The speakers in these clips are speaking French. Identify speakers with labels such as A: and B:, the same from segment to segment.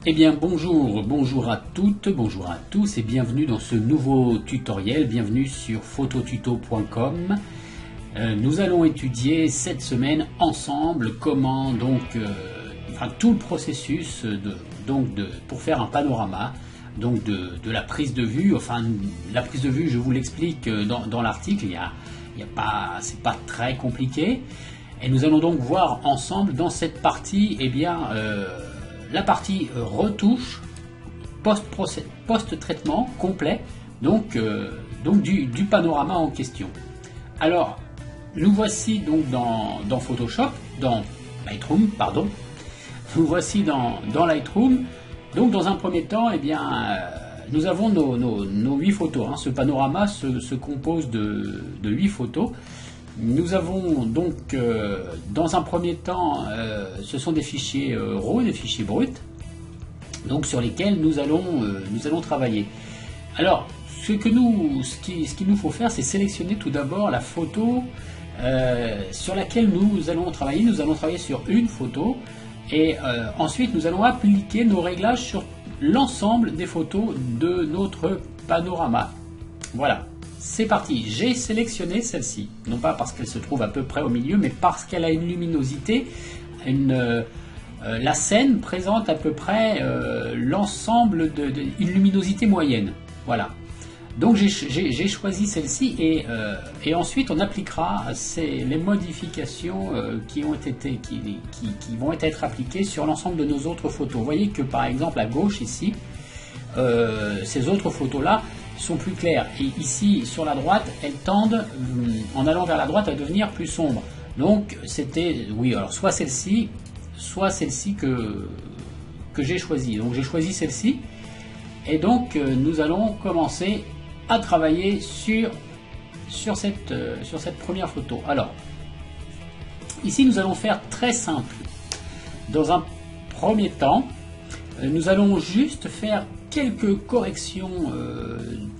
A: Eh bien bonjour à toutes, bonjour à tous et bienvenue dans ce nouveau tutoriel, bienvenue sur phototuto.com. Nous allons étudier cette semaine ensemble comment tout le processus pour faire un panorama de la prise de vue. Enfin, la prise de vue, je vous l'explique dans l'article, c'est pas très compliqué. Et nous allons donc voir ensemble dans cette partie, la partie retouche post-traitement complet, donc du panorama en question. Alors, nous voici donc dans Photoshop, dans Lightroom, pardon. Nous voici dans Lightroom. Donc, dans un premier temps, nous avons nos 8 photos. Ce panorama se compose de 8 photos. Nous avons donc, dans un premier temps, ce sont des fichiers RAW, des fichiers bruts, donc sur lesquels nous allons travailler. Alors, ce qu'il nous faut faire, c'est sélectionner tout d'abord la photo sur laquelle nous allons travailler. Nous allons travailler sur une photo et ensuite nous allons appliquer nos réglages sur l'ensemble des photos de notre panorama. Voilà. C'est parti, j'ai sélectionné celle-ci, non pas parce qu'elle se trouve à peu près au milieu, mais parce qu'elle a une luminosité, la scène présente à peu près l'ensemble une luminosité moyenne. Voilà. Donc j'ai choisi celle-ci et ensuite on appliquera les modifications qui vont être appliquées sur l'ensemble de nos autres photos. Vous voyez que par exemple à gauche ici, ces autres photos-là sont plus claires, et ici sur la droite elles tendent en allant vers la droite à devenir plus sombres. Donc c'était, oui, alors soit celle-ci que j'ai choisi. Donc j'ai choisi celle-ci et donc nous allons commencer à travailler sur cette première photo. Alors ici nous allons faire très simple. Dans un premier temps, nous allons juste faire quelques corrections,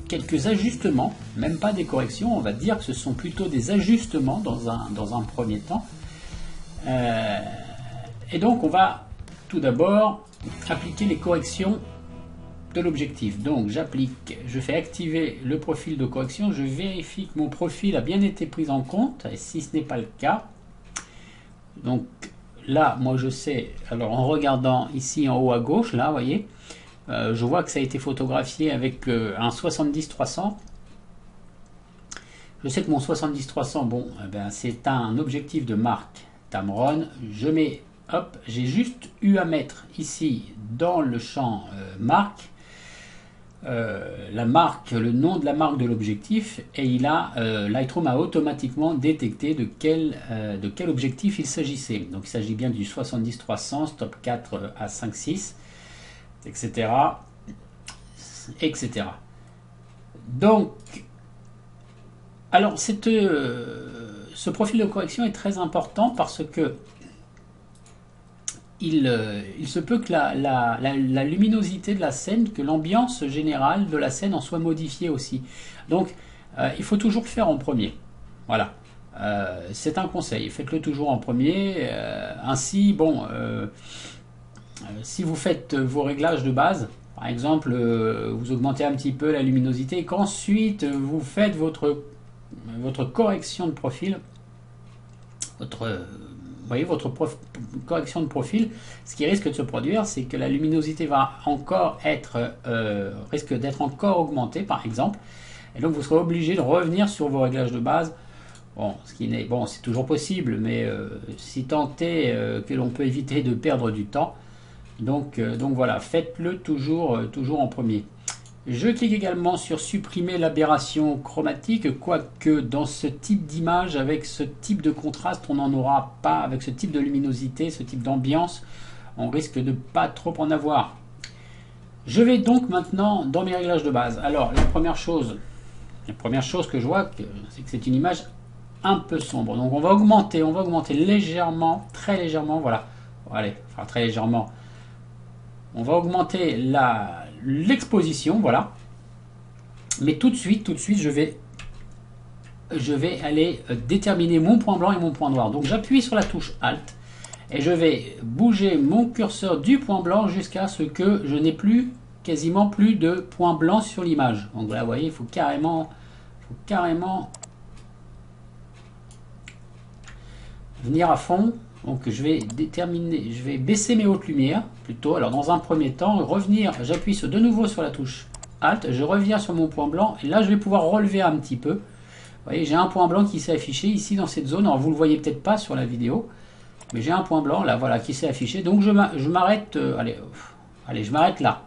A: quelques ajustements, même pas des corrections, on va dire que ce sont plutôt des ajustements dans un premier temps. Et donc on va tout d'abord appliquer les corrections de l'objectif. Donc je fais activer le profil de correction, je vérifie que mon profil a bien été pris en compte, et si ce n'est pas le cas, donc là moi je sais, alors en regardant ici en haut à gauche, là vous voyez, je vois que ça a été photographié avec un 70-300. Je sais que mon 70-300, bon, c'est un objectif de marque Tamron. J'ai juste eu à mettre ici dans le champ marque, la marque, le nom de la marque de l'objectif, et Lightroom a automatiquement détecté de quel objectif il s'agissait. Donc il s'agit bien du 70-300, stop 4 à 5.6. etc. etc. Donc, alors ce profil de correction est très important parce que il se peut que la luminosité de la scène, que l'ambiance générale de la scène en soit modifiée aussi. Donc, il faut toujours le faire en premier. Voilà. C'est un conseil. Faites-le toujours en premier. Ainsi, bon... si vous faites vos réglages de base, par exemple, vous augmentez un petit peu la luminosité et qu'ensuite vous faites votre correction de profil, votre correction de profil, ce qui risque de se produire, c'est que la luminosité va risque d'être encore augmentée, par exemple, et donc vous serez obligé de revenir sur vos réglages de base. Bon, c'est toujours possible, mais si tant est que l'on peut éviter de perdre du temps. Donc voilà, faites-le toujours en premier. Je clique également sur supprimer l'aberration chromatique, quoique dans ce type d'image, avec ce type de contraste, on n'en aura pas, avec ce type de luminosité, ce type d'ambiance, on risque de pas trop en avoir. Je vais donc maintenant dans mes réglages de base. Alors la première chose que je vois, c'est que c'est une image un peu sombre. Donc on va augmenter légèrement, très légèrement, voilà. Allez, enfin très légèrement. On va augmenter l'exposition, voilà. Mais tout de suite, je vais aller déterminer mon point blanc et mon point noir. Donc j'appuie sur la touche Alt Et je vais bouger mon curseur du point blanc jusqu'à ce que je n'ai plus, quasiment plus de point blanc sur l'image. Donc là, vous voyez, il faut carrément venir à fond. Donc je vais déterminer, je vais baisser mes hautes lumières plutôt. Alors dans un premier temps, revenir, j'appuie de nouveau sur la touche Alt, je reviens sur mon point blanc et là je vais pouvoir relever un petit peu. Vous voyez, j'ai un point blanc qui s'est affiché ici dans cette zone. Alors vous le voyez peut-être pas sur la vidéo, mais j'ai un point blanc là, voilà, qui s'est affiché. Donc je m'arrête, allez, je m'arrête là.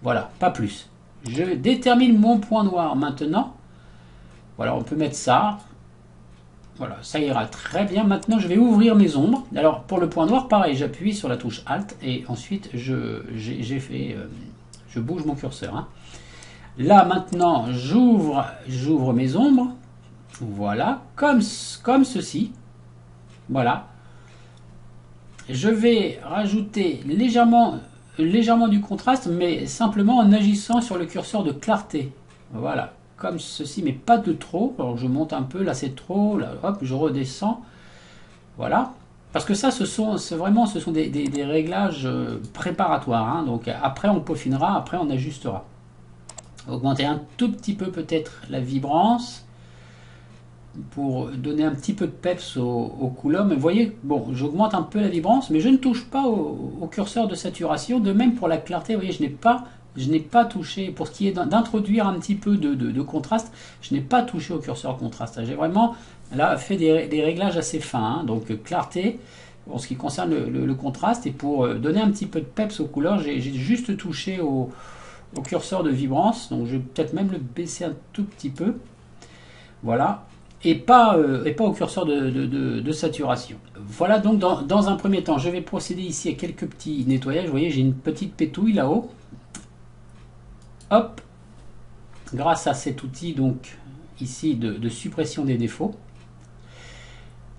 A: Voilà, pas plus. Je détermine mon point noir maintenant. Voilà, on peut mettre ça. Voilà, ça ira très bien. Maintenant, je vais ouvrir mes ombres. Alors, pour le point noir, pareil, j'appuie sur la touche Alt et ensuite, je bouge mon curseur. Hein. Là, maintenant, j'ouvre mes ombres. Voilà, comme ceci. Voilà. Je vais rajouter légèrement du contraste, mais simplement en agissant sur le curseur de clarté. Voilà. Comme ceci, mais pas de trop. Alors je monte un peu, là c'est trop, là hop, je redescends. Voilà. Parce que ça, ce sont des réglages préparatoires. Hein. Donc après on peaufinera, après on ajustera. Augmenter un tout petit peu peut-être la vibrance pour donner un petit peu de peps aux couleurs. Mais vous voyez, bon, j'augmente un peu la vibrance, mais je ne touche pas au curseur de saturation. De même pour la clarté, vous voyez, je n'ai pas touché, pour ce qui est d'introduire un petit peu de contraste, je n'ai pas touché au curseur contraste. J'ai vraiment là fait des réglages assez fins. Hein. Donc clarté, en ce qui concerne le contraste, et pour donner un petit peu de peps aux couleurs, j'ai juste touché au curseur de vibrance. Donc je vais peut-être même le baisser un tout petit peu. Voilà. Et pas au curseur de saturation. Voilà donc dans un premier temps, je vais procéder ici à quelques petits nettoyages. Vous voyez, j'ai une petite pétouille là-haut. Hop, grâce à cet outil donc ici de suppression des défauts,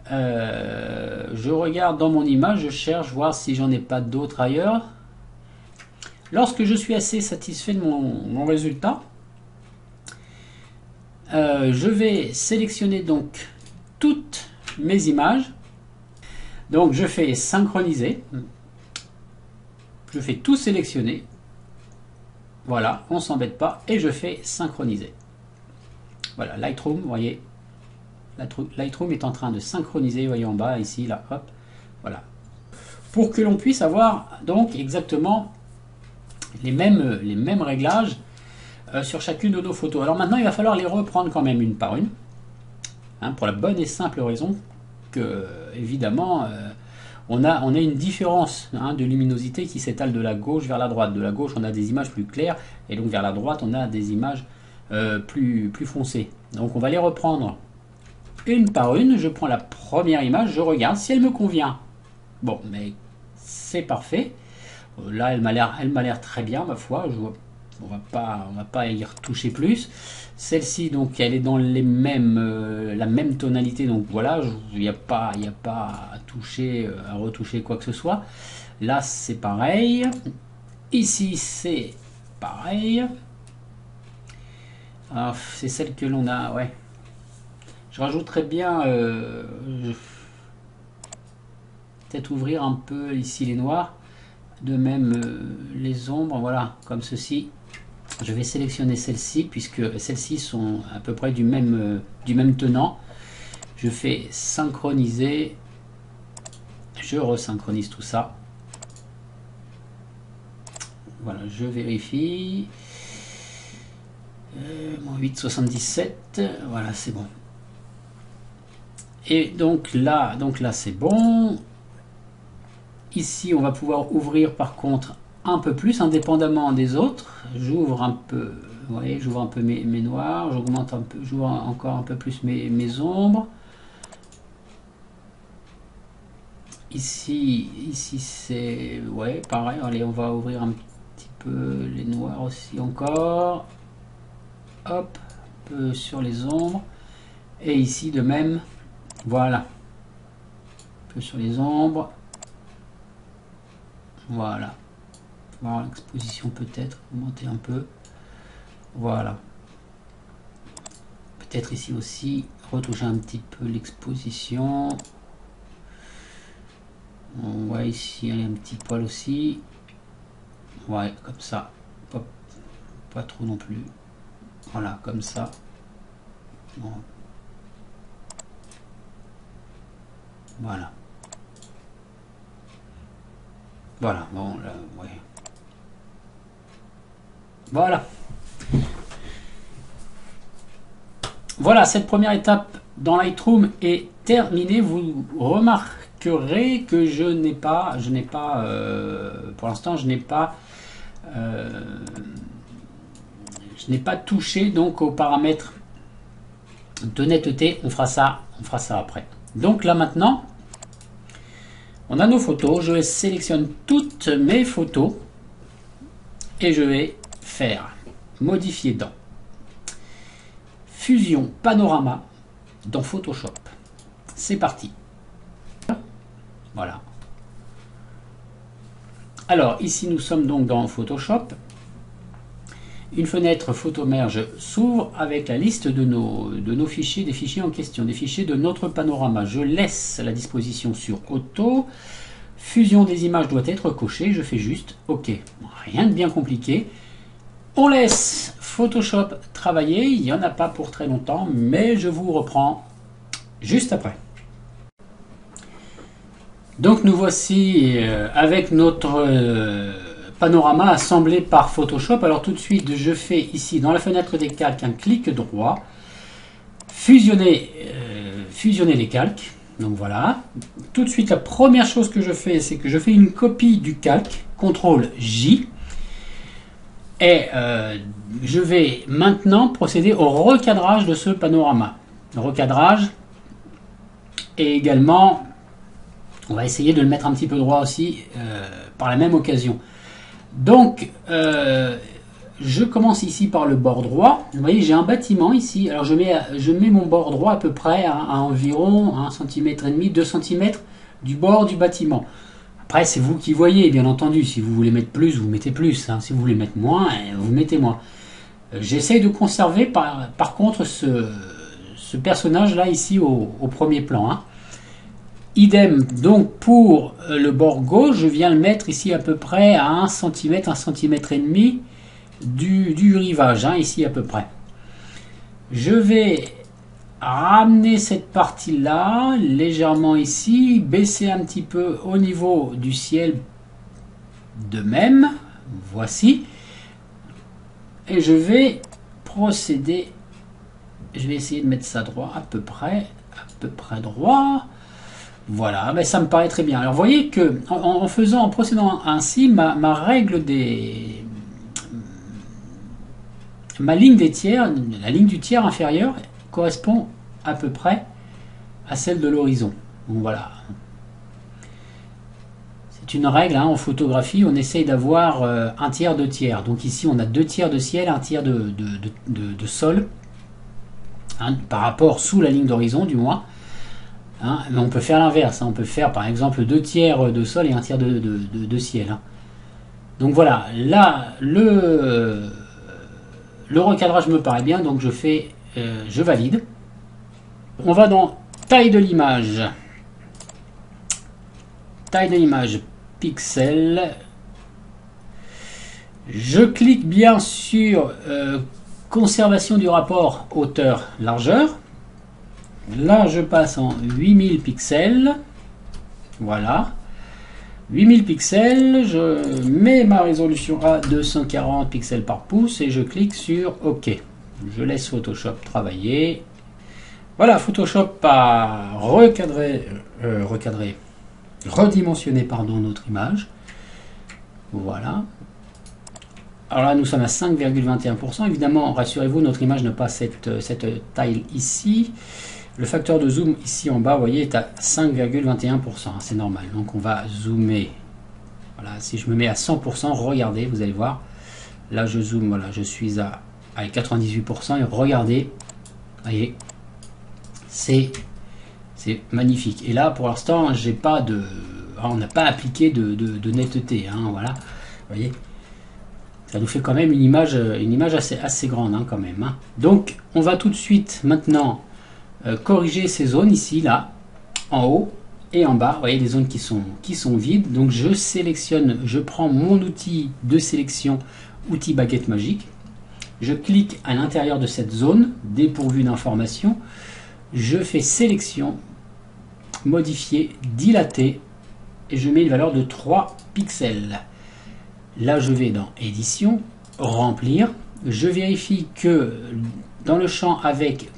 A: je regarde dans mon image, je cherche voir si j'en ai pas d'autres ailleurs. Lorsque je suis assez satisfait de mon résultat, je vais sélectionner donc toutes mes images. Donc je fais synchroniser, je fais tout sélectionner. Voilà, on s'embête pas et je fais synchroniser. Voilà, Lightroom, vous voyez, Lightroom est en train de synchroniser, vous voyez en bas, ici, là, hop, voilà. Pour que l'on puisse avoir donc exactement les mêmes réglages sur chacune de nos photos. Alors maintenant, il va falloir les reprendre quand même une par une, hein, pour la bonne et simple raison que, évidemment, on a une différence de luminosité qui s'étale de la gauche vers la droite. De la gauche, on a des images plus claires, et donc vers la droite, on a des images plus foncées. Donc on va les reprendre une par une. Je prends la première image, je regarde si elle me convient. Bon, mais c'est parfait. Là, elle m'a l'air très bien, ma foi. On va pas y retoucher plus. Celle-ci, donc, elle est dans la même tonalité, donc voilà, il n'y a pas à toucher, à retoucher quoi que ce soit. Là, c'est pareil. Ici, c'est pareil. C'est celle que l'on a, ouais. Je rajouterais bien, peut-être ouvrir un peu ici les noirs. De même, les ombres, voilà, comme ceci. Je vais sélectionner celles-ci puisque celles-ci sont à peu près du même tenant. Je fais synchroniser. Je resynchronise tout ça. Voilà, je vérifie. 8,77. Voilà, c'est bon. Et donc là c'est bon. Ici, on va pouvoir ouvrir par contre un peu plus, indépendamment des autres. J'ouvre un peu, vous voyez, j'ouvre un peu mes noirs, j'augmente un peu, j'ouvre encore un peu plus mes ombres. Ici c'est, ouais, pareil. Allez, on va ouvrir un petit peu les noirs aussi encore. Hop, un peu sur les ombres. Et ici de même, voilà, un peu sur les ombres. Voilà. Voir l'exposition peut-être, augmenter un peu. Voilà. Peut-être ici aussi, retoucher un petit peu l'exposition. On voit ici un petit poil aussi. Ouais, comme ça. Pas trop non plus. Voilà, comme ça. Bon. Voilà. Voilà, bon, là, ouais. Voilà. Voilà, cette première étape dans Lightroom est terminée. Vous remarquerez que je n'ai pas, pour l'instant, je n'ai pas touché donc aux paramètres de netteté. On fera ça après. Donc là maintenant, on a nos photos. Je sélectionne toutes mes photos et je vais faire modifier dans Fusion Panorama dans Photoshop. C'est parti. Voilà. Alors ici nous sommes donc dans Photoshop. Une fenêtre Photomerge s'ouvre avec la liste de nos fichiers, des fichiers en question, des fichiers de notre panorama. Je laisse la disposition sur Auto. Fusion des images doit être cochée. Je fais juste OK. Rien de bien compliqué. On laisse Photoshop travailler. Il n'y en a pas pour très longtemps, mais je vous reprends juste après. Donc nous voici avec notre panorama assemblé par Photoshop. Alors tout de suite, je fais ici dans la fenêtre des calques un clic droit, fusionner les calques. Donc voilà. Tout de suite, la première chose que je fais, c'est que je fais une copie du calque, CTRL J, et je vais maintenant procéder au recadrage de ce panorama. Le recadrage, et également, on va essayer de le mettre un petit peu droit aussi par la même occasion. Donc, je commence ici par le bord droit. Vous voyez, j'ai un bâtiment ici. Alors, je mets mon bord droit à peu près à environ 1,5 cm, 2 cm du bord du bâtiment. Après, c'est vous qui voyez, bien entendu. Si vous voulez mettre plus, vous mettez plus. Hein. Si vous voulez mettre moins, vous mettez moins. J'essaye de conserver, par contre, ce personnage-là ici au premier plan. Hein. Idem, donc pour le bord gauche, je viens le mettre ici à peu près à 1 cm, 1 cm et demi du rivage, hein, ici à peu près. Je vais ramener cette partie-là légèrement ici, baisser un petit peu au niveau du ciel de même, voici. Et je vais procéder, je vais essayer de mettre ça droit à peu près droit. Voilà, ben ça me paraît très bien. Alors vous voyez que en procédant ainsi, ma règle ma ligne des tiers, la ligne du tiers inférieur correspond à peu près à celle de l'horizon. Donc voilà. C'est une règle hein, en photographie, on essaye d'avoir un tiers, 2 tiers. Donc ici on a 2 tiers de ciel, 1 tiers de sol, hein, par rapport sous la ligne d'horizon du moins. Hein, mais on peut faire l'inverse, hein, on peut faire par exemple 2 tiers de sol et 1 tiers de ciel. Hein. Donc voilà, là le recadrage me paraît bien, donc je valide. On va dans taille de l'image, pixel. Je clique bien sur conservation du rapport hauteur-largeur. Là, je passe en 8000 pixels. Voilà. 8000 pixels. Je mets ma résolution à 240 pixels par pouce et je clique sur OK. Je laisse Photoshop travailler. Voilà, Photoshop a redimensionné notre image. Voilà. Alors là, nous sommes à 5,21%. Évidemment, rassurez-vous, notre image n'a pas cette taille ici. Le facteur de zoom ici en bas, vous voyez, est à 5,21%. C'est normal. Donc on va zoomer. Voilà, si je me mets à 100%, regardez, vous allez voir. Là, je zoome, voilà, je suis à 98%. Et regardez, vous voyez, c'est magnifique. Et là, pour l'instant, j'ai pas on n'a pas appliqué de netteté. Hein, voilà, vous voyez. Ça nous fait quand même une image assez grande, hein, quand même. Hein. Donc, on va tout de suite maintenant corriger ces zones ici, là, en haut, Et en bas, vous voyez des zones qui sont vides. Donc je sélectionne, je prends mon outil de sélection, outil baguette magique. Je clique à l'intérieur de cette zone, dépourvue d'informations. Je fais sélection, modifier, dilater, et je mets une valeur de 3 pixels. Là, je vais dans édition, remplir. Je vérifie que dans le champ avec,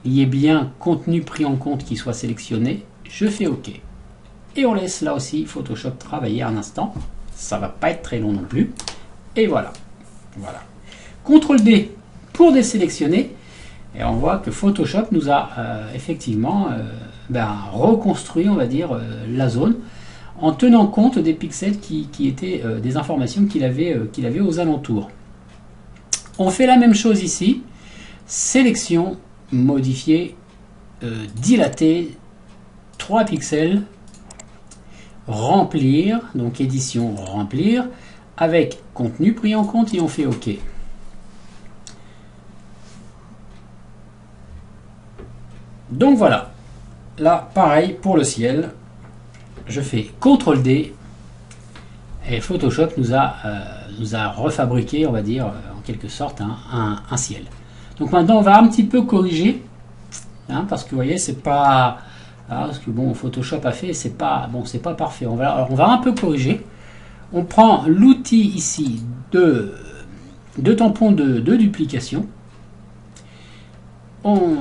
A: il y ait bien contenu pris en compte qui soit sélectionné. Je fais OK. Et on laisse là aussi Photoshop travailler un instant. Ça va pas être très long non plus. Et voilà. Voilà. CTRL D pour désélectionner. Et on voit que Photoshop nous a effectivement reconstruit, on va dire, la zone en tenant compte des pixels qui étaient des informations qu'il avait aux alentours. On fait la même chose ici. Sélection, modifier, dilater, 3 pixels, remplir, donc édition, remplir, avec contenu pris en compte et on fait OK. Donc voilà, là pareil pour le ciel, je fais CTRL D et Photoshop nous a refabriqué, on va dire, en quelque sorte, un ciel. Donc maintenant on va un petit peu corriger, parce que vous voyez, c'est pas... parce que bon, Photoshop a fait, c'est pas parfait. On va un peu corriger. On prend l'outil ici de tampon de duplication.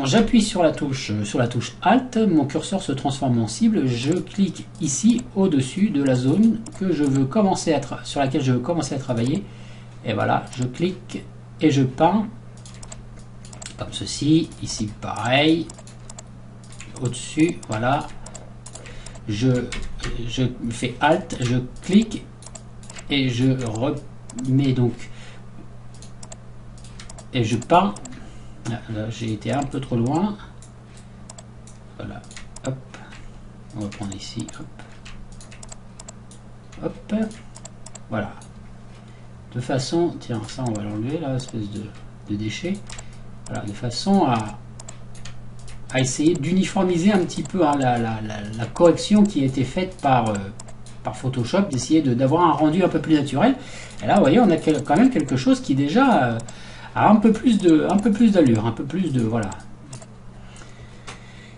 A: J'appuie sur la touche Alt, mon curseur se transforme en cible, je clique ici au-dessus de la zone que je veux sur laquelle je veux commencer à travailler, et voilà, je clique et je peins comme ceci, ici pareil, au-dessus, voilà, je fais Alt, je clique et je remets donc, et je peins. Là, j'ai été un peu trop loin. Voilà, hop. On va prendre ici, hop. Hop. Voilà. De façon, tiens, ça on va l'enlever, là, espèce de déchet. Voilà, de façon à essayer d'uniformiser un petit peu la correction qui a été faite par Photoshop, d'essayer d'avoir un rendu un peu plus naturel. Et là, vous voyez, on a quand même quelque chose qui déjà... a un peu plus d'allure, un peu plus de, voilà,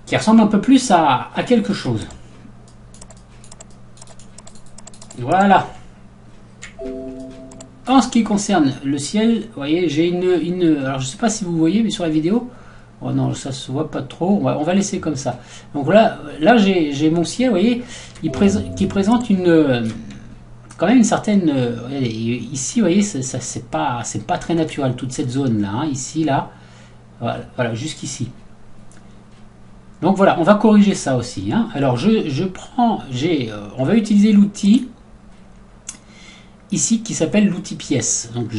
A: qui ressemble un peu plus à quelque chose. Voilà. En ce qui concerne le ciel, vous voyez, j'ai alors je sais pas si vous voyez, mais sur la vidéo, oh non, ça se voit pas trop, on va laisser comme ça. Donc là j'ai mon ciel, vous voyez, qui présente quand même une certaine... ici, vous voyez, c'est pas très naturel, toute cette zone-là. Ici, là, voilà jusqu'ici. Donc voilà, on va corriger ça aussi. Alors, on va utiliser l'outil ici qui s'appelle l'outil pièce. Donc,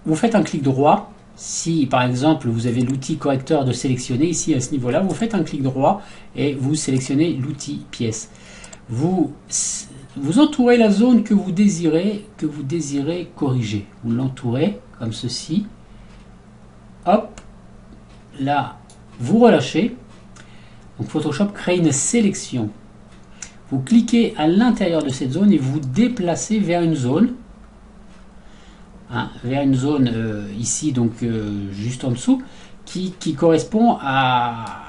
A: vous faites un clic droit. Si, par exemple, vous avez l'outil correcteur de sélectionner, ici, à ce niveau-là, vous faites un clic droit et vous sélectionnez l'outil pièce. Vous entourez la zone que vous désirez corriger. Vous l'entourez comme ceci. Hop. Là, vous relâchez. Donc Photoshop crée une sélection. Vous cliquez à l'intérieur de cette zone et vous déplacez vers une zone. Vers une zone ici, donc juste en dessous, qui correspond à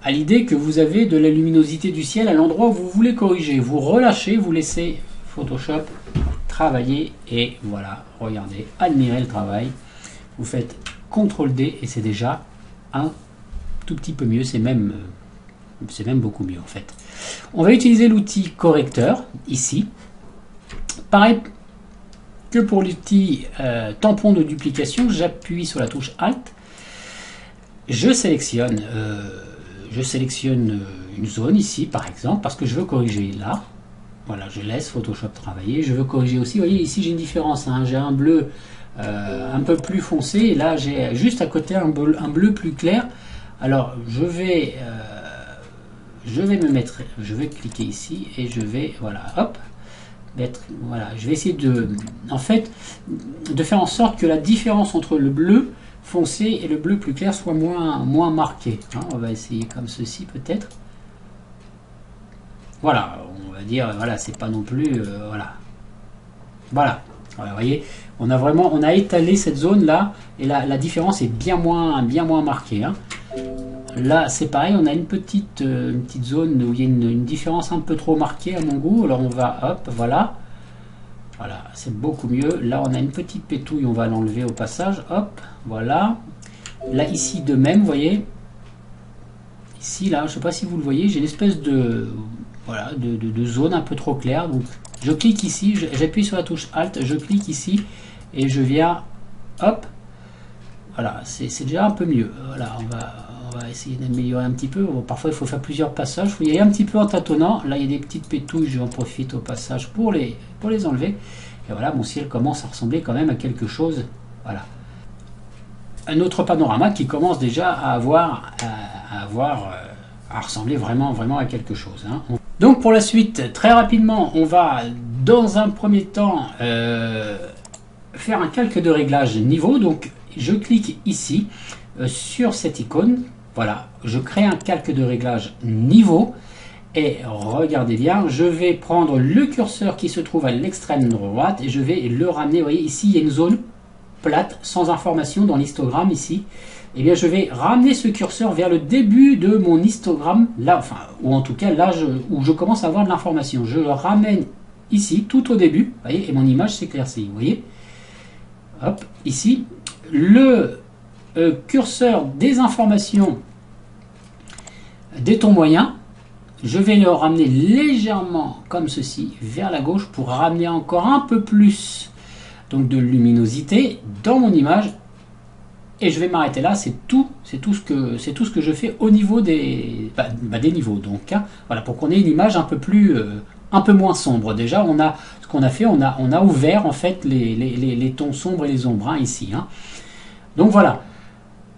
A: l'idée que vous avez de la luminosité du ciel à l'endroit où vous voulez corriger. Vous relâchez, vous laissez Photoshop travailler et voilà, regardez, admirez le travail. Vous faites CTRL D et c'est déjà un tout petit peu mieux, c'est même beaucoup mieux en fait. On va utiliser l'outil correcteur ici. Pareil que pour l'outil tampon de duplication, j'appuie sur la touche Alt, je sélectionne une zone ici par exemple parce que je veux corriger là. Voilà, je laisse Photoshop travailler. Je veux corriger aussi, vous voyez ici j'ai une différence, j'ai un bleu un peu plus foncé et là j'ai juste à côté un bleu plus clair. Alors je vais cliquer ici et je vais, voilà, hop, voilà, je vais essayer de faire en sorte que la différence entre le bleu foncé et le bleu plus clair soit moins marqué. On va essayer comme ceci peut-être. Voilà, on va dire, voilà, c'est pas non plus, voilà. Voilà, vous voyez, on a étalé cette zone là, et la différence est bien moins marquée. Hein. Là, c'est pareil, on a une petite zone où il y a une différence un peu trop marquée à mon goût. Alors on va, hop, voilà. Voilà, c'est beaucoup mieux. Là, on a une petite pétouille, on va l'enlever au passage. Hop, voilà. Là, ici, de même, vous voyez. Ici, là, je ne sais pas si vous le voyez, j'ai une espèce de, voilà, de zone un peu trop claire. Donc, je clique ici, j'appuie sur la touche Alt, je clique ici, et je viens, hop. Voilà, c'est déjà un peu mieux. Voilà, on va essayer d'améliorer un petit peu. Bon, parfois, il faut faire plusieurs passages. Il faut y aller un petit peu en tâtonnant. Là, il y a des petites pétouilles. J'en profite au passage pour les enlever. Et voilà, mon ciel commence à ressembler quand même à quelque chose. Voilà. Un autre panorama qui commence déjà à ressembler vraiment à quelque chose. Hein. Donc, pour la suite, très rapidement, on va, dans un premier temps, faire un calque de réglage niveau. Donc, je clique ici sur cette icône. Voilà, je crée un calque de réglage niveau. Et regardez bien, je vais prendre le curseur qui se trouve à l'extrême droite et je vais le ramener. Vous voyez, ici, il y a une zone plate, sans information dans l'histogramme ici. Et bien, je vais ramener ce curseur vers le début de mon histogramme, là, enfin, ou en tout cas là où je commence à avoir de l'information. Je le ramène ici, tout au début, vous voyez, et mon image s'éclaircit, vous voyez. Hop, ici, le curseur des informations des tons moyens, je vais le ramener légèrement comme ceci vers la gauche pour ramener encore un peu plus donc de luminosité dans mon image. Et je vais m'arrêter là, c'est tout ce que je fais au niveau des niveaux. Donc, hein, voilà, pour qu'on ait une image un peu moins sombre. Déjà, ce qu'on a fait, on a ouvert en fait les tons sombres et les ombres hein, ici. Hein. Donc voilà,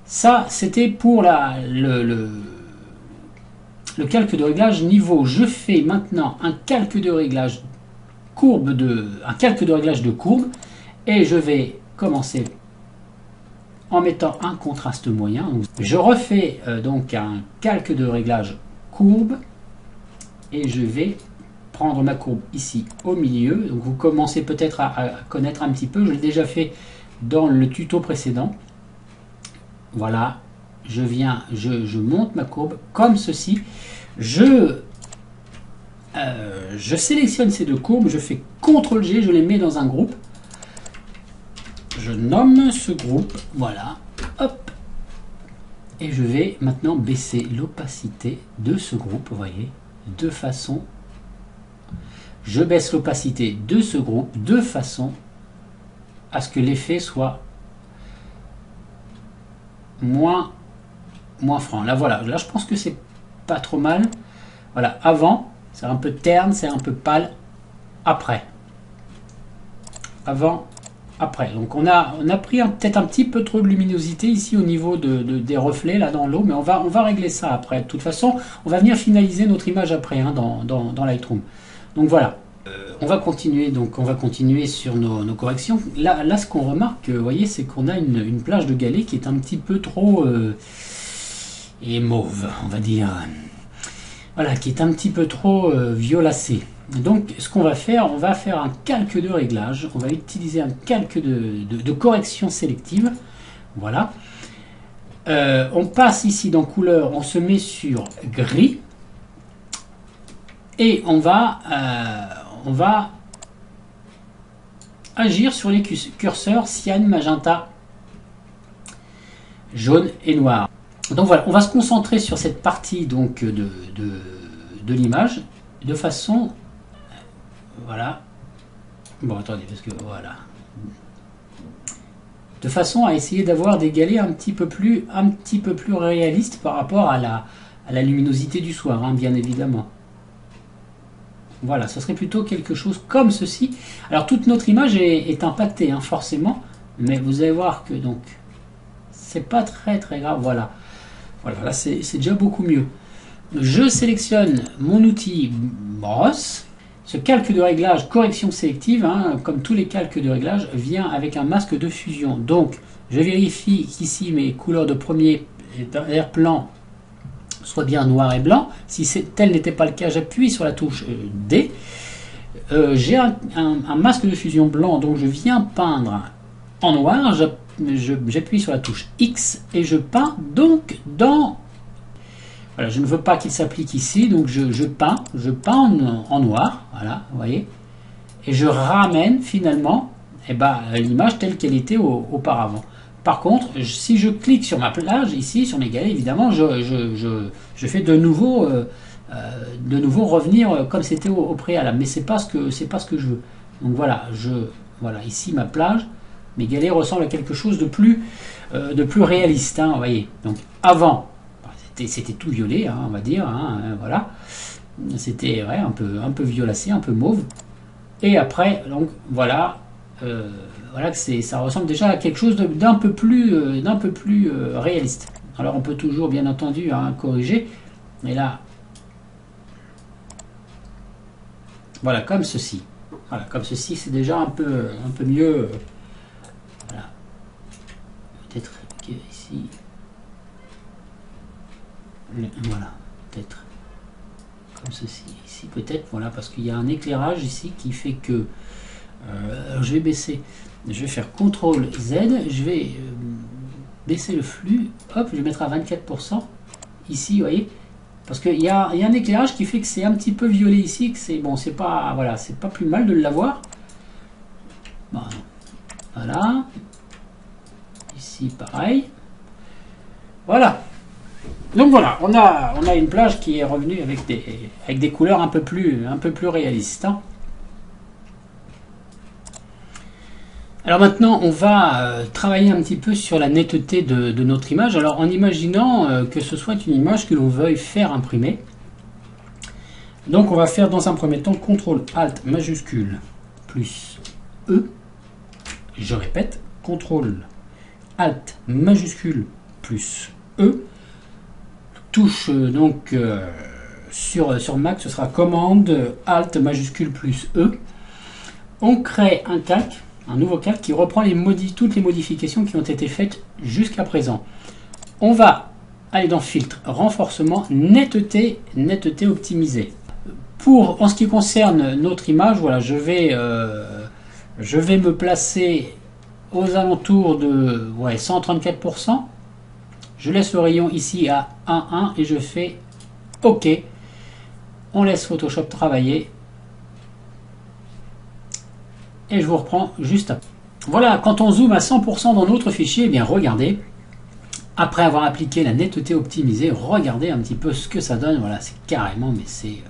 A: ça c'était pour le calque de réglage niveau. Je fais maintenant un calque de réglage de courbe et je vais commencer en mettant un contraste moyen. Je refais donc un calque de réglage courbe et je vais prendre ma courbe ici au milieu. Donc vous commencez peut-être à connaître un petit peu, je l'ai déjà fait dans le tuto précédent. Voilà, je monte ma courbe comme ceci. Je sélectionne ces deux courbes, je fais CTRL G, je les mets dans un groupe. Je nomme ce groupe, voilà, hop, et je vais maintenant baisser l'opacité de ce groupe, vous voyez, de façon, je baisse l'opacité de ce groupe de façon à ce que l'effet soit moins franc. Là voilà, là je pense que c'est pas trop mal. Voilà, avant, c'est un peu terne, c'est un peu pâle, après. Avant, après. Donc on a pris peut-être un petit peu trop de luminosité ici au niveau des reflets là dans l'eau, mais on va régler ça après. De toute façon, on va venir finaliser notre image après hein, dans Lightroom. Donc voilà. On va continuer sur nos corrections. Là, ce qu'on remarque, vous voyez, c'est qu'on a une plage de galets qui est un petit peu trop et mauve, on va dire. Voilà, qui est un petit peu trop violacée. Donc, ce qu'on va faire, on va faire un calque de réglage. On va utiliser un calque de correction sélective. Voilà. On passe ici dans couleur, on se met sur gris. Et on va agir sur les curseurs cyan, magenta, jaune et noir. Donc voilà, on va se concentrer sur cette partie donc de l'image de façon, voilà, bon attendez parce que voilà, de façon à essayer d'avoir des galets un petit peu plus réalistes par rapport à la luminosité du soir, hein, bien évidemment. Voilà, ce serait plutôt quelque chose comme ceci. Alors toute notre image est impactée, hein, forcément, mais vous allez voir que donc c'est pas très grave. Voilà, là c'est déjà beaucoup mieux. Je sélectionne mon outil brosse. Ce calque de réglage correction sélective, hein, comme tous les calques de réglage, vient avec un masque de fusion. Donc je vérifie qu'ici mes couleurs de premier plan soit bien noir et blanc. Si tel n'était pas le cas, j'appuie sur la touche D. J'ai un masque de fusion blanc, donc je viens peindre en noir. J'appuie sur la touche X et je peins donc dans... Voilà, je ne veux pas qu'il s'applique ici, donc je peins en noir, voilà, vous voyez, et je ramène finalement l'image telle qu'elle était auparavant. Par contre, si je clique sur ma plage ici, sur mes galets, évidemment, je fais de nouveau revenir comme c'était au préalable, mais c'est pas ce que je veux. Donc voilà, voilà ici ma plage, mes galets ressemblent à quelque chose de plus réaliste, hein, vous voyez. Donc avant, c'était tout violet, hein, on va dire, hein, voilà, c'était un peu violacé, un peu mauve, et après donc voilà, voilà que ça ressemble déjà à quelque chose d'un peu plus réaliste. Alors on peut toujours bien entendu corriger, mais là voilà, comme ceci, c'est déjà un peu mieux, voilà, peut-être ici. Voilà, peut-être comme ceci, ici peut-être, voilà, parce qu'il y a un éclairage ici qui fait que je vais baisser, je vais faire CTRL Z, je vais baisser le flux, hop, je vais mettre à 24%, ici, vous voyez, parce qu'il y a un éclairage qui fait que c'est un petit peu violet ici, que c'est bon, c'est pas, voilà, c'est pas plus mal de l'avoir. Bon, voilà, ici pareil, voilà. Donc voilà, on a une plage qui est revenue avec des couleurs un peu plus réalistes, hein. Alors maintenant, on va travailler un petit peu sur la netteté de notre image. Alors en imaginant que ce soit une image que l'on veuille faire imprimer. Donc on va faire dans un premier temps CTRL ALT majuscule plus E. Je répète, CTRL ALT majuscule plus E. Touche donc sur Mac, ce sera commande Alt majuscule plus E. On crée un calque, un nouveau calque qui reprend toutes les modifications qui ont été faites jusqu'à présent. On va aller dans filtre, renforcement, netteté optimisée. En ce qui concerne notre image, voilà, je vais me placer aux alentours de 134%. Je laisse le rayon ici à 1,1 et je fais OK. On laisse Photoshop travailler. Et je vous reprends juste après. Voilà, quand on zoome à 100% dans notre fichier, eh bien regardez. Après avoir appliqué la netteté optimisée, regardez un petit peu ce que ça donne. Voilà, c'est carrément, mais c'est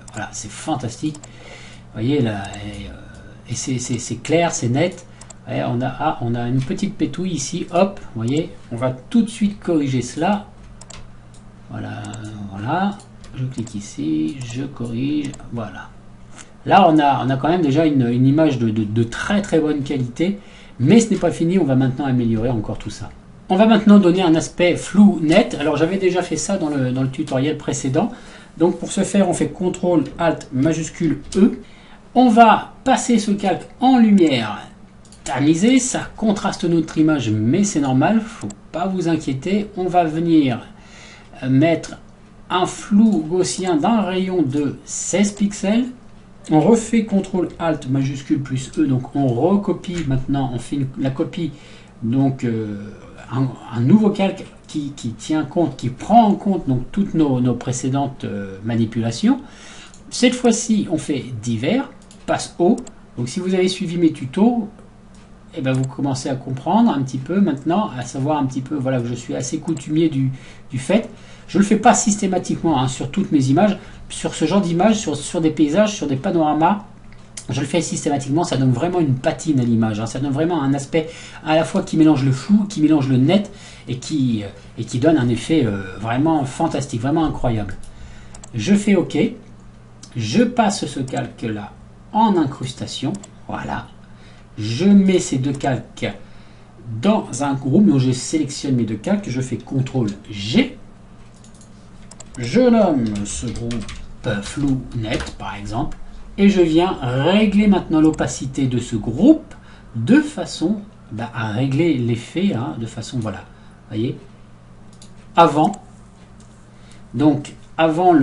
A: fantastique. Vous voyez là, et c'est clair, c'est net. Et on a une petite pétouille ici, hop, vous voyez, on va tout de suite corriger cela. Voilà, je clique ici, je corrige, voilà. Là, on a quand même déjà une image de très très bonne qualité, mais ce n'est pas fini, on va maintenant améliorer encore tout ça. On va maintenant donner un aspect flou net. Alors j'avais déjà fait ça dans le tutoriel précédent. Donc pour ce faire, on fait CTRL ALT majuscule E. On va passer ce calque en lumière tamisé, ça contraste notre image, mais c'est normal, faut pas vous inquiéter. On va venir mettre un flou gaussien d'un rayon de 16 pixels. On refait CTRL ALT majuscule plus E, donc on recopie maintenant, on fait la copie, donc un nouveau calque qui tient compte, qui prend en compte donc toutes nos précédentes manipulations. Cette fois-ci, on fait divers, passe haut. Donc si vous avez suivi mes tutos, et ben vous commencez à comprendre un petit peu maintenant, à savoir un petit peu, voilà, que je suis assez coutumier du fait. Je ne le fais pas systématiquement sur toutes mes images, sur ce genre d'images, sur des paysages, sur des panoramas, je le fais systématiquement, ça donne vraiment une patine à l'image, ça donne vraiment un aspect à la fois qui mélange le flou, qui mélange le net, et qui donne un effet vraiment fantastique, vraiment incroyable. Je fais OK, je passe ce calque-là en incrustation, voilà. Je mets ces deux calques dans un groupe, donc je sélectionne mes deux calques, je fais CTRL G. Je nomme ce groupe flou net par exemple, et je viens régler maintenant l'opacité de ce groupe de façon à régler l'effet, de façon, voilà, voyez, avant avant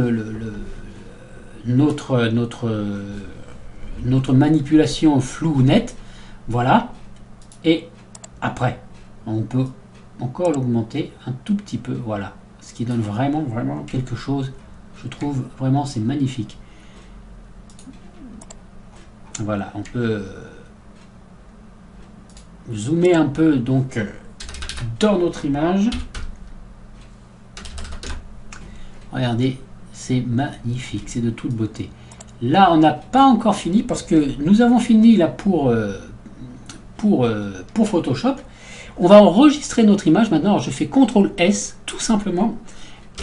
A: notre manipulation floue ou nette. Voilà. Et après, on peut encore l'augmenter un tout petit peu. Voilà. Ce qui donne vraiment quelque chose. Je trouve vraiment c'est magnifique. Voilà. On peut zoomer un peu donc dans notre image. Regardez, c'est magnifique, c'est de toute beauté. Là, on n'a pas encore fini parce que nous avons fini là pour Photoshop. On va enregistrer notre image maintenant. Alors, je fais CTRL S tout simplement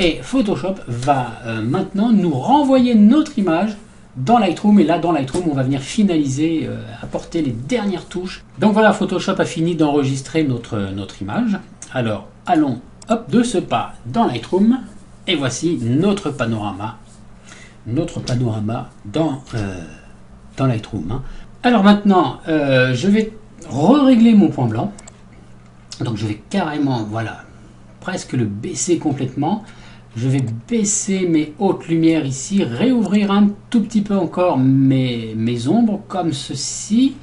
A: et Photoshop va maintenant nous renvoyer notre image dans Lightroom. Et là, dans Lightroom, on va venir finaliser, apporter les dernières touches. Donc voilà, Photoshop a fini d'enregistrer notre image. Alors, allons hop, de ce pas dans Lightroom. Et voici notre panorama dans Lightroom. Hein. Alors maintenant, je vais régler mon point blanc. Donc je vais carrément, voilà, presque le baisser complètement. Je vais baisser mes hautes lumières ici, réouvrir un tout petit peu encore mes ombres comme ceci.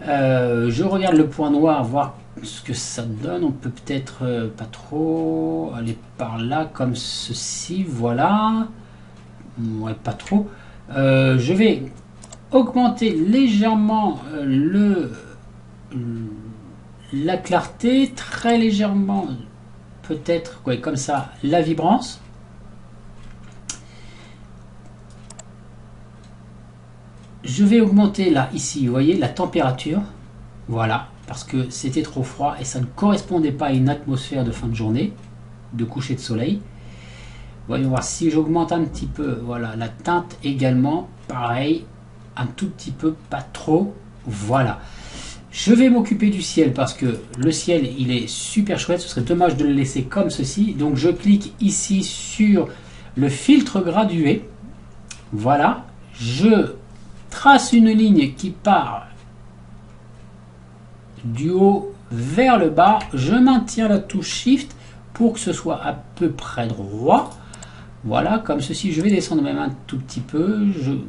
A: Je regarde le point noir, voir ce que ça donne. On peut peut-être pas trop aller par là comme ceci, voilà. Ouais, pas trop. Je vais augmenter légèrement la clarté, très légèrement, peut-être, ouais, comme ça, la vibrance. Je vais augmenter là, ici, vous voyez, la température. Voilà, parce que c'était trop froid et ça ne correspondait pas à une atmosphère de fin de journée, de coucher de soleil. Voyons voir si j'augmente un petit peu, voilà, la teinte également, pareil, un tout petit peu, pas trop, voilà. Je vais m'occuper du ciel parce que le ciel, il est super chouette, ce serait dommage de le laisser comme ceci. Donc je clique ici sur le filtre gradué, voilà, je trace une ligne qui part du haut vers le bas, je maintiens la touche Shift pour que ce soit à peu près droit. Voilà, comme ceci, je vais descendre même un tout petit peu.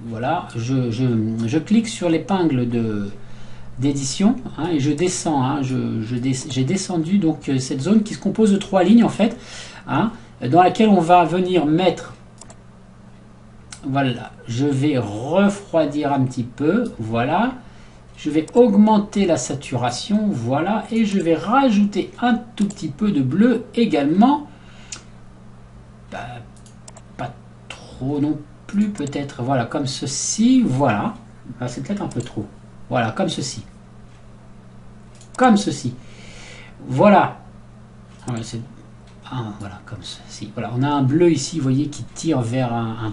A: Voilà, je clique sur l'épingle d'édition hein, et je descends. Hein, j'ai descendu donc cette zone qui se compose de 3 lignes en fait, hein, dans laquelle on va venir mettre. Voilà, je vais refroidir un petit peu. Voilà, je vais augmenter la saturation. Voilà, et je vais rajouter un tout petit peu de bleu également. Pas trop non plus peut-être. Voilà, comme ceci. Voilà, c'est peut-être un peu trop. Voilà, comme ceci. Comme ceci. Voilà. Voilà, comme ceci. Voilà, on a un bleu ici, vous voyez, qui tire vers un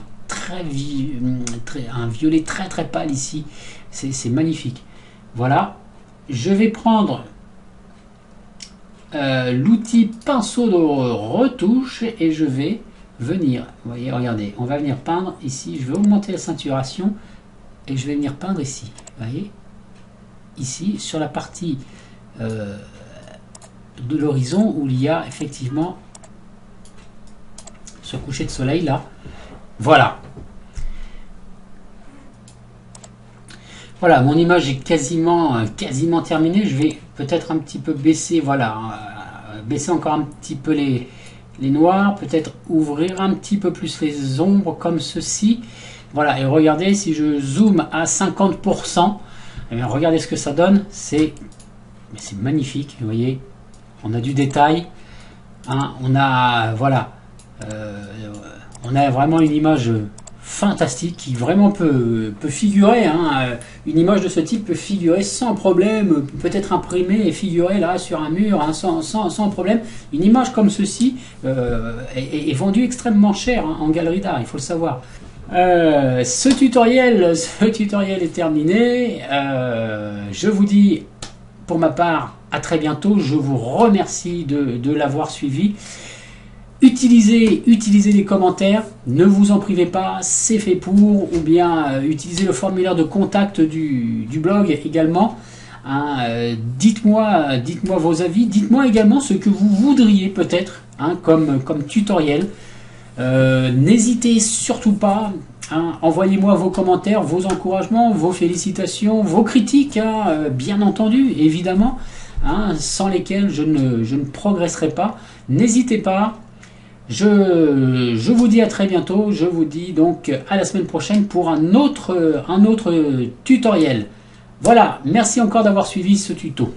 A: violet très pâle ici. C'est magnifique. Voilà. Je vais prendre l'outil pinceau de retouche et je vais venir, vous voyez, regardez, on va venir peindre ici. Je vais augmenter la saturation et je vais venir peindre ici. Vous voyez, ici sur la partie de l'horizon où il y a effectivement ce coucher de soleil là. Voilà. Voilà, mon image est quasiment terminée. Je vais peut-être un petit peu baisser, voilà, baisser encore un petit peu les noirs, peut-être ouvrir un petit peu plus les ombres comme ceci. Voilà, et regardez, si je zoome à 50%, eh bien, regardez ce que ça donne. C'est magnifique, vous voyez. On a du détail, hein, on a, voilà, on a vraiment une image fantastique qui vraiment peut figurer, hein, une image de ce type peut figurer sans problème, peut être imprimée et figurer là sur un mur, hein, sans problème. Une image comme ceci est vendue extrêmement cher, hein, en galerie d'art, il faut le savoir. Ce tutoriel est terminé. Je vous dis pour ma part à très bientôt. Je vous remercie de l'avoir suivi. Utilisez les commentaires, ne vous en privez pas, c'est fait pour, ou bien utilisez le formulaire de contact du blog également. Hein, dites-moi vos avis, dites-moi également ce que vous voudriez peut-être, hein, comme tutoriel. N'hésitez surtout pas, hein, envoyez-moi vos commentaires, vos encouragements, vos félicitations, vos critiques, hein, bien entendu, évidemment, hein, sans lesquelles je ne progresserai pas. N'hésitez pas. Je vous dis à très bientôt. Je vous dis donc à la semaine prochaine pour un autre tutoriel. Voilà, merci encore d'avoir suivi ce tuto.